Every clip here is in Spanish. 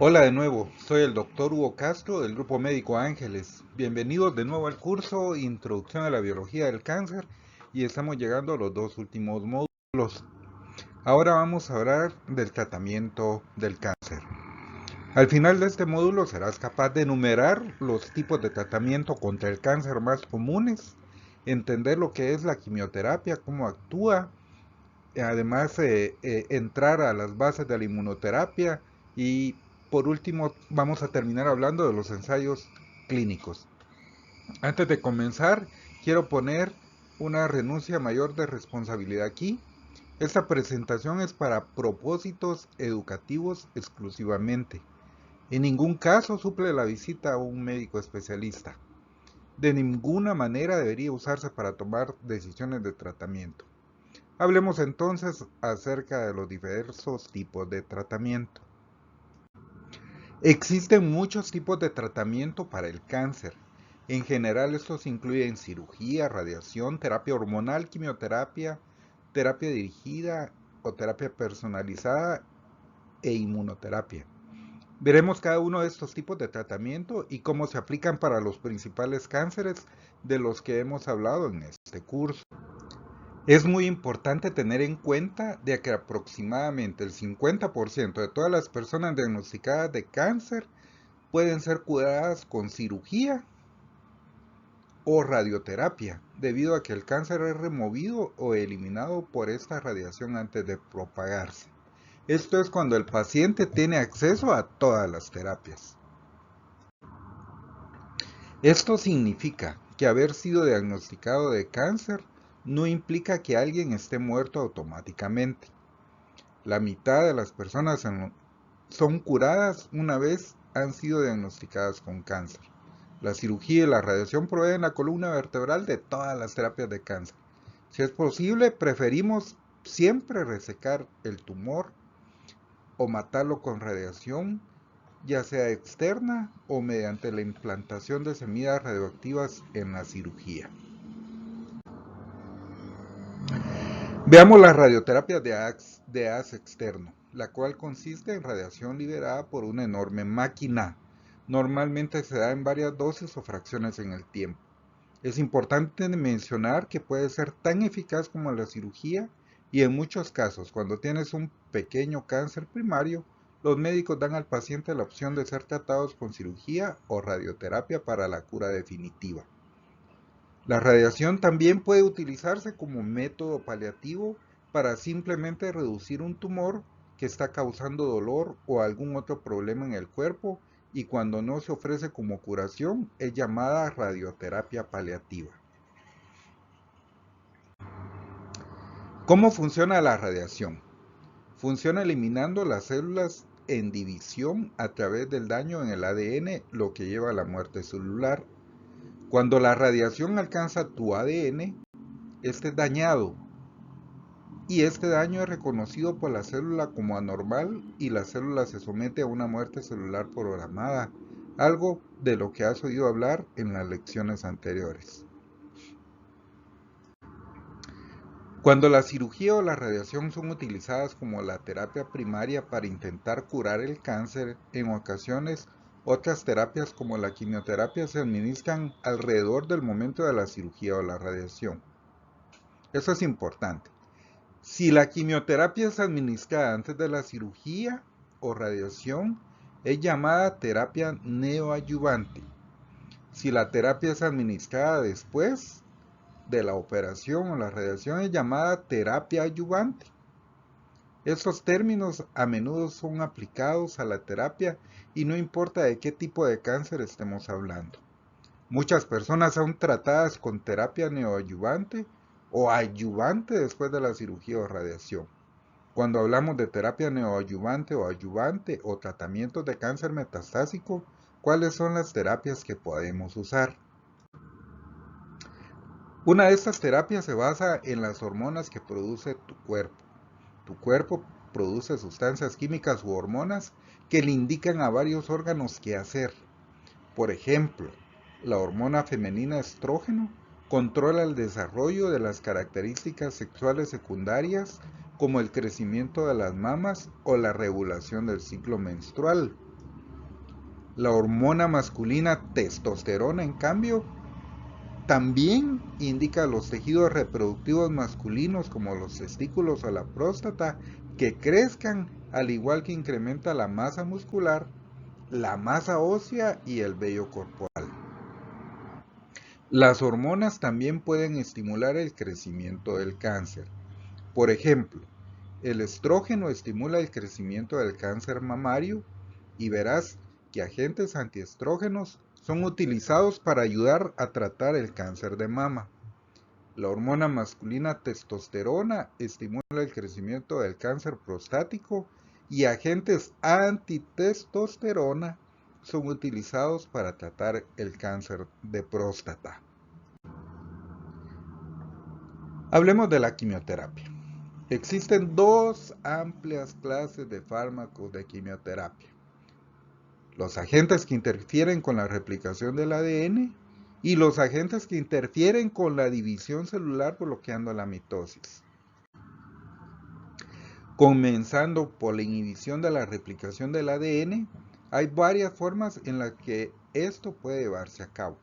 Hola de nuevo, soy el doctor Hugo Castro del Grupo Médico Ángeles. Bienvenidos de nuevo al curso Introducción a la Biología del Cáncer y estamos llegando a los dos últimos módulos. Ahora vamos a hablar del tratamiento del cáncer. Al final de este módulo serás capaz de enumerar los tipos de tratamiento contra el cáncer más comunes, entender lo que es la quimioterapia, cómo actúa, además entrar a las bases de la inmunoterapia y por último vamos a terminar hablando de los ensayos clínicos. Antes de comenzar, quiero poner una renuncia mayor de responsabilidad aquí. Esta presentación es para propósitos educativos exclusivamente. En ningún caso suple la visita a un médico especialista. De ninguna manera debería usarse para tomar decisiones de tratamiento. Hablemos entonces acerca de los diversos tipos de tratamiento. Existen muchos tipos de tratamiento para el cáncer. En general estos incluyen cirugía, radiación, terapia hormonal, quimioterapia, terapia dirigida o terapia personalizada e inmunoterapia. Veremos cada uno de estos tipos de tratamiento y cómo se aplican para los principales cánceres de los que hemos hablado en este curso. Es muy importante tener en cuenta de que aproximadamente el 50% de todas las personas diagnosticadas de cáncer pueden ser curadas con cirugía o radioterapia, debido a que el cáncer es removido o eliminado por esta radiación antes de propagarse. Esto es cuando el paciente tiene acceso a todas las terapias. Esto significa que haber sido diagnosticado de cáncer no implica que alguien esté muerto automáticamente. La mitad de las personas son curadas una vez han sido diagnosticadas con cáncer. La cirugía y la radiación proveen la columna vertebral de todas las terapias de cáncer. Si es posible, preferimos siempre resecar el tumor o matarlo con radiación, ya sea externa o mediante la implantación de semillas radioactivas en la cirugía. Veamos las radioterapias de haz externo, la cual consiste en radiación liberada por una enorme máquina. Normalmente se da en varias dosis o fracciones en el tiempo. Es importante mencionar que puede ser tan eficaz como la cirugía y en muchos casos, cuando tienes un pequeño cáncer primario, los médicos dan al paciente la opción de ser tratados con cirugía o radioterapia para la cura definitiva. La radiación también puede utilizarse como método paliativo para simplemente reducir un tumor que está causando dolor o algún otro problema en el cuerpo y cuando no se ofrece como curación es llamada radioterapia paliativa. ¿Cómo funciona la radiación? Funciona eliminando las células en división a través del daño en el ADN, lo que lleva a la muerte celular. Cuando la radiación alcanza tu ADN, este es dañado y este daño es reconocido por la célula como anormal y la célula se somete a una muerte celular programada, algo de lo que has oído hablar en las lecciones anteriores. Cuando la cirugía o la radiación son utilizadas como la terapia primaria para intentar curar el cáncer, en ocasiones otras terapias como la quimioterapia se administran alrededor del momento de la cirugía o la radiación. Eso es importante. Si la quimioterapia es administrada antes de la cirugía o radiación, es llamada terapia neoadyuvante. Si la terapia es administrada después de la operación o la radiación, es llamada terapia adyuvante. Estos términos a menudo son aplicados a la terapia y no importa de qué tipo de cáncer estemos hablando. Muchas personas son tratadas con terapia neoadyuvante o adyuvante después de la cirugía o radiación. Cuando hablamos de terapia neoadyuvante o adyuvante o tratamientos de cáncer metastásico, ¿cuáles son las terapias que podemos usar? Una de estas terapias se basa en las hormonas que produce tu cuerpo. Tu cuerpo produce sustancias químicas u hormonas que le indican a varios órganos qué hacer. Por ejemplo, la hormona femenina estrógeno controla el desarrollo de las características sexuales secundarias como el crecimiento de las mamas o la regulación del ciclo menstrual. La hormona masculina testosterona, en cambio, también indica a los tejidos reproductivos masculinos como los testículos o la próstata que crezcan, al igual que incrementa la masa muscular, la masa ósea y el vello corporal. Las hormonas también pueden estimular el crecimiento del cáncer. Por ejemplo, el estrógeno estimula el crecimiento del cáncer mamario y verás que agentes antiestrógenos son utilizados para ayudar a tratar el cáncer de mama. La hormona masculina testosterona estimula el crecimiento del cáncer prostático y agentes antitestosterona son utilizados para tratar el cáncer de próstata. Hablemos de la quimioterapia. Existen dos amplias clases de fármacos de quimioterapia: los agentes que interfieren con la replicación del ADN y los agentes que interfieren con la división celular bloqueando la mitosis. Comenzando por la inhibición de la replicación del ADN, hay varias formas en las que esto puede llevarse a cabo,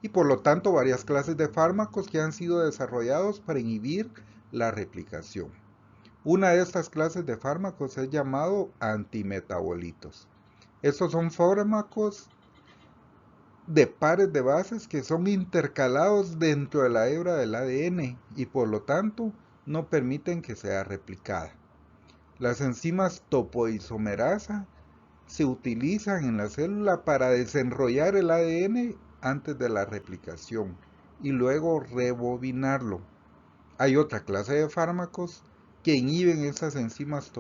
y por lo tanto varias clases de fármacos que han sido desarrollados para inhibir la replicación. Una de estas clases de fármacos es llamado antimetabolitos. Estos son fármacos de pares de bases que son intercalados dentro de la hebra del ADN y por lo tanto no permiten que sea replicada. Las enzimas topoisomerasa se utilizan en la célula para desenrollar el ADN antes de la replicación y luego rebobinarlo. Hay otra clase de fármacos que inhiben estas enzimas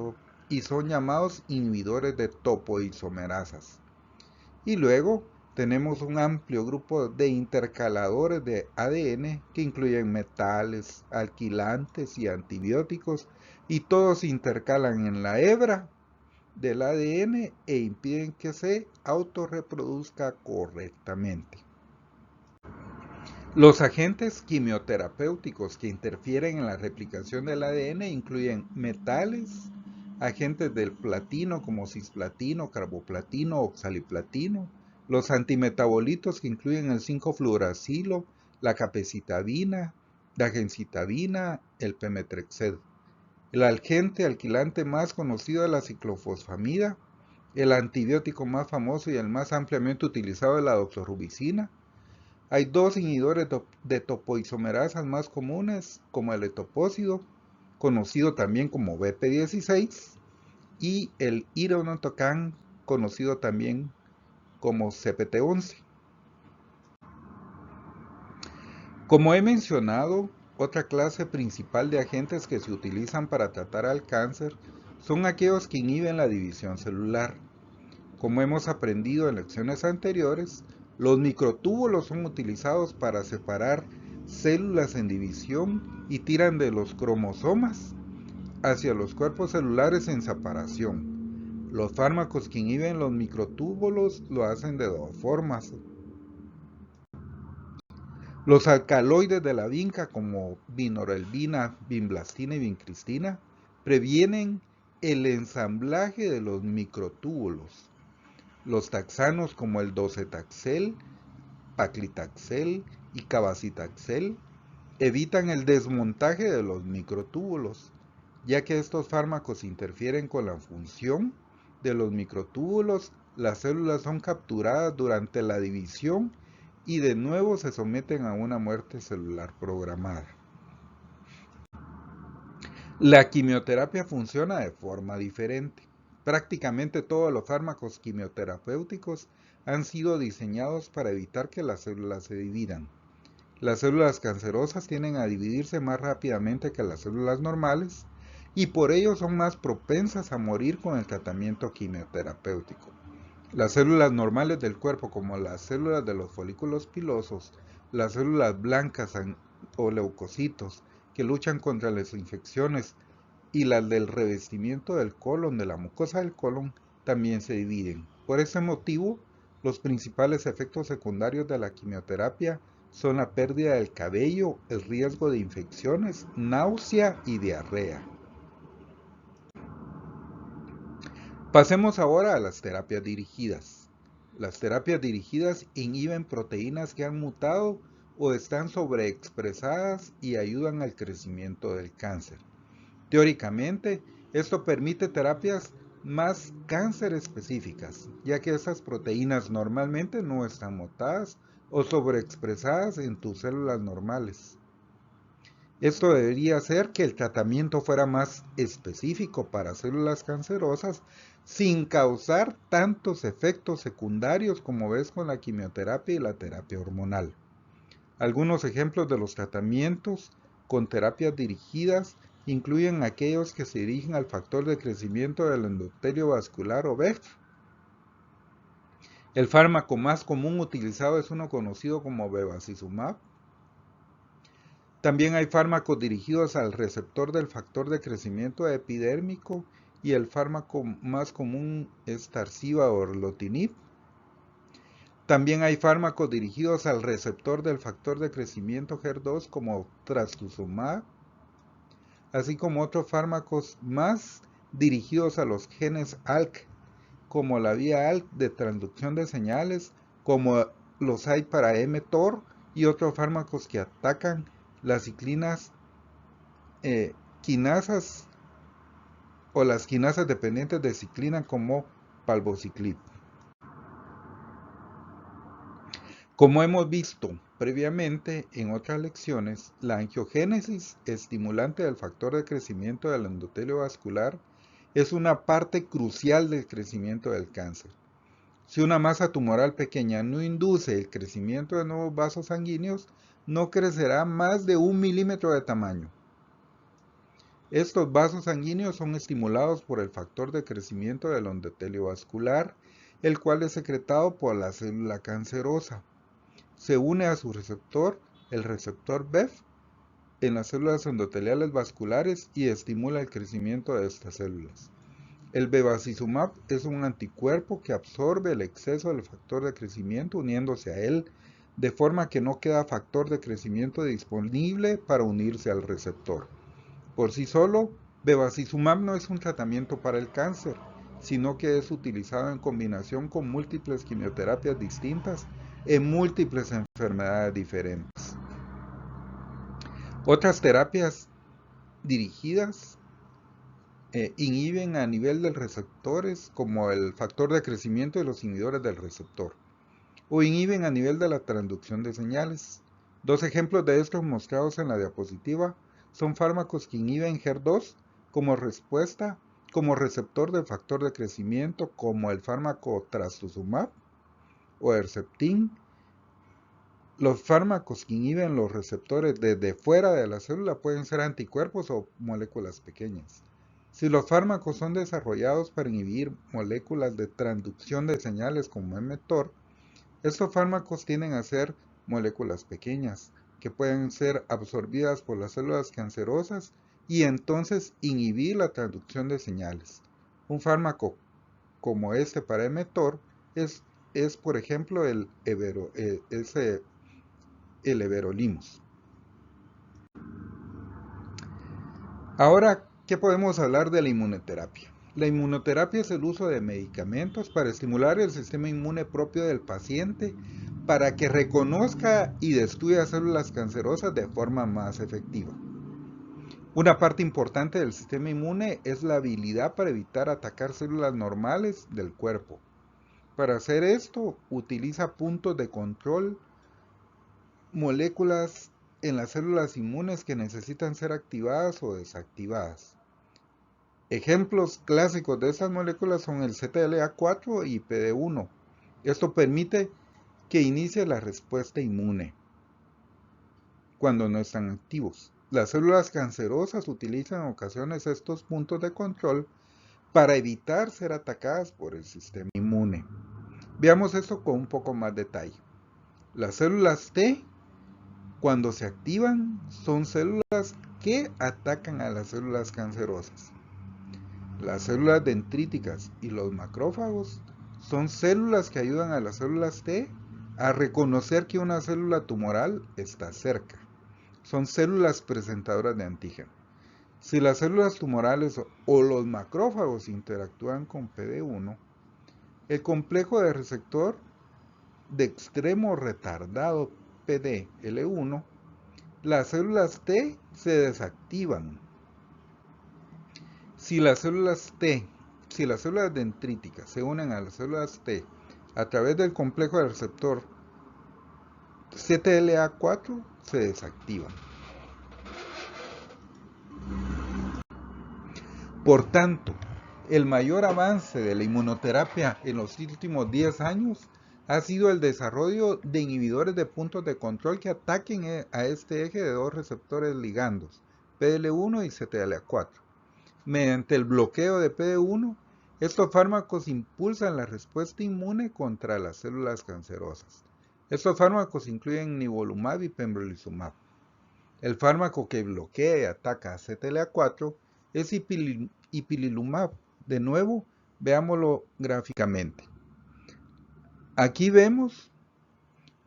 y son llamados inhibidores de topoisomerasas. Y luego tenemos un amplio grupo de intercaladores de ADN que incluyen metales, alquilantes y antibióticos, y todos intercalan en la hebra del ADN e impiden que se autorreproduzca correctamente. Los agentes quimioterapéuticos que interfieren en la replicación del ADN incluyen metales, agentes del platino como cisplatino, carboplatino, oxaliplatino, los antimetabolitos que incluyen el 5-fluoracilo, la capecitabina, la gencitabina, el pemetrexed. El agente alquilante más conocido es la ciclofosfamida, el antibiótico más famoso y el más ampliamente utilizado es la doxorubicina. Hay dos inhibidores de topoisomerasas más comunes, como el etopósido, conocido también como BP16, y el irinotecan, conocido también como CPT11. Como he mencionado, otra clase principal de agentes que se utilizan para tratar al cáncer son aquellos que inhiben la división celular. Como hemos aprendido en lecciones anteriores, los microtúbulos son utilizados para separar células en división y tiran de los cromosomas hacia los cuerpos celulares en separación. Los fármacos que inhiben los microtúbulos lo hacen de dos formas. Los alcaloides de la vinca, como vinorelbina, vinblastina y vincristina, previenen el ensamblaje de los microtúbulos. Los taxanos, como el docetaxel, paclitaxel y cabazitaxel, evitan el desmontaje de los microtúbulos, ya que estos fármacos interfieren con la función de los microtúbulos. Las células son capturadas durante la división y de nuevo se someten a una muerte celular programada. La quimioterapia funciona de forma diferente. Prácticamente todos los fármacos quimioterapéuticos han sido diseñados para evitar que las células se dividan. Las células cancerosas tienden a dividirse más rápidamente que las células normales y por ello son más propensas a morir con el tratamiento quimioterapéutico. Las células normales del cuerpo, como las células de los folículos pilosos, las células blancas o leucocitos que luchan contra las infecciones, y las del revestimiento del colon, de la mucosa del colon, también se dividen. Por ese motivo, los principales efectos secundarios de la quimioterapia son la pérdida del cabello, el riesgo de infecciones, náusea y diarrea. Pasemos ahora a las terapias dirigidas. Las terapias dirigidas inhiben proteínas que han mutado o están sobreexpresadas y ayudan al crecimiento del cáncer. Teóricamente, esto permite terapias más cáncer específicas, ya que estas proteínas normalmente no están mutadas o sobreexpresadas en tus células normales. Esto debería hacer que el tratamiento fuera más específico para células cancerosas sin causar tantos efectos secundarios como ves con la quimioterapia y la terapia hormonal. Algunos ejemplos de los tratamientos con terapias dirigidas incluyen aquellos que se dirigen al factor de crecimiento del endotelio vascular o BEF. El fármaco más común utilizado es uno conocido como bevacizumab. También hay fármacos dirigidos al receptor del factor de crecimiento epidérmico y el fármaco más común es Tarceva o erlotinib. También hay fármacos dirigidos al receptor del factor de crecimiento HER2 como trastuzumab, así como otros fármacos más dirigidos a los genes ALK, como la vía ALK de transducción de señales, como los hay para mTOR y otros fármacos que atacan las ciclinas quinasas o las quinasas dependientes de ciclina como palbociclib. Como hemos visto previamente en otras lecciones, la angiogénesis estimulante del factor de crecimiento del endotelio vascular es una parte crucial del crecimiento del cáncer. Si una masa tumoral pequeña no induce el crecimiento de nuevos vasos sanguíneos, no crecerá más de 1 milímetro de tamaño. Estos vasos sanguíneos son estimulados por el factor de crecimiento del endotelio vascular, el cual es secretado por la célula cancerosa. Se une a su receptor, el receptor BEF, en las células endoteliales vasculares y estimula el crecimiento de estas células. El bevacizumab es un anticuerpo que absorbe el exceso del factor de crecimiento uniéndose a él, de forma que no queda factor de crecimiento disponible para unirse al receptor. Por sí solo, bevacizumab no es un tratamiento para el cáncer, sino que es utilizado en combinación con múltiples quimioterapias distintas en múltiples enfermedades diferentes. Otras terapias dirigidas inhiben a nivel de receptores como el factor de crecimiento y los inhibidores del receptor, o inhiben a nivel de la transducción de señales. Dos ejemplos de estos mostrados en la diapositiva son fármacos que inhiben HER2 como respuesta, como receptor del factor de crecimiento, como el fármaco trastuzumab o Herceptin. Los fármacos que inhiben los receptores desde fuera de la célula pueden ser anticuerpos o moléculas pequeñas. Si los fármacos son desarrollados para inhibir moléculas de transducción de señales como mTOR, estos fármacos tienden a ser moléculas pequeñas que pueden ser absorbidas por las células cancerosas y entonces inhibir la transducción de señales. Un fármaco como este para mTOR es por ejemplo el everolimus. Ahora, ¿qué podemos hablar de la inmunoterapia? La inmunoterapia es el uso de medicamentos para estimular el sistema inmune propio del paciente para que reconozca y destruya células cancerosas de forma más efectiva. Una parte importante del sistema inmune es la habilidad para evitar atacar células normales del cuerpo. Para hacer esto, utiliza puntos de control, moléculas en las células inmunes que necesitan ser activadas o desactivadas. Ejemplos clásicos de estas moléculas son el CTLA4 y PD1. Esto permite que inicie la respuesta inmune cuando no están activos. Las células cancerosas utilizan en ocasiones estos puntos de control para evitar ser atacadas por el sistema inmune. Veamos esto con un poco más detalle. Las células T, cuando se activan, son células que atacan a las células cancerosas. Las células dendríticas y los macrófagos son células que ayudan a las células T a reconocer que una célula tumoral está cerca. Son células presentadoras de antígeno. Si las células tumorales o los macrófagos interactúan con PD1, el complejo de receptor de extremo retardado PDL1, las células T se desactivan. Si las células dendríticas se unen a las células T a través del complejo del receptor CTLA4, se desactivan. Por tanto, el mayor avance de la inmunoterapia en los últimos 10 años ha sido el desarrollo de inhibidores de puntos de control que ataquen a este eje de dos receptores ligandos, PDL1 y CTLA4. Mediante el bloqueo de PD1, estos fármacos impulsan la respuesta inmune contra las células cancerosas. Estos fármacos incluyen nivolumab y pembrolizumab. El fármaco que bloquea y ataca a CTLA4 es ipilimumab. De nuevo, veámoslo gráficamente. Aquí vemos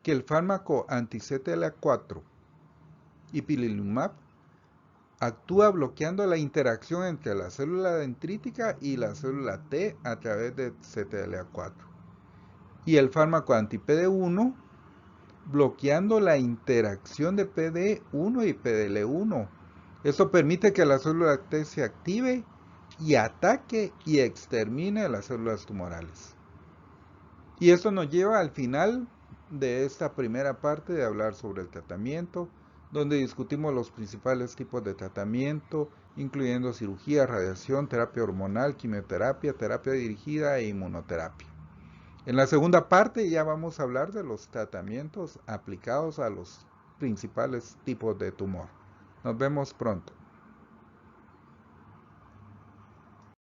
que el fármaco anti-CTLA4, ipilimumab, actúa bloqueando la interacción entre la célula dendrítica y la célula T a través de CTLA4. Y el fármaco anti-PD1, bloqueando la interacción de PD1 y PDL1. Esto permite que la célula T se active y ataque y extermine las células tumorales. Y esto nos lleva al final de esta primera parte de hablar sobre el tratamiento, donde discutimos los principales tipos de tratamiento, incluyendo cirugía, radiación, terapia hormonal, quimioterapia, terapia dirigida e inmunoterapia. En la segunda parte ya vamos a hablar de los tratamientos aplicados a los principales tipos de tumor. Nos vemos pronto.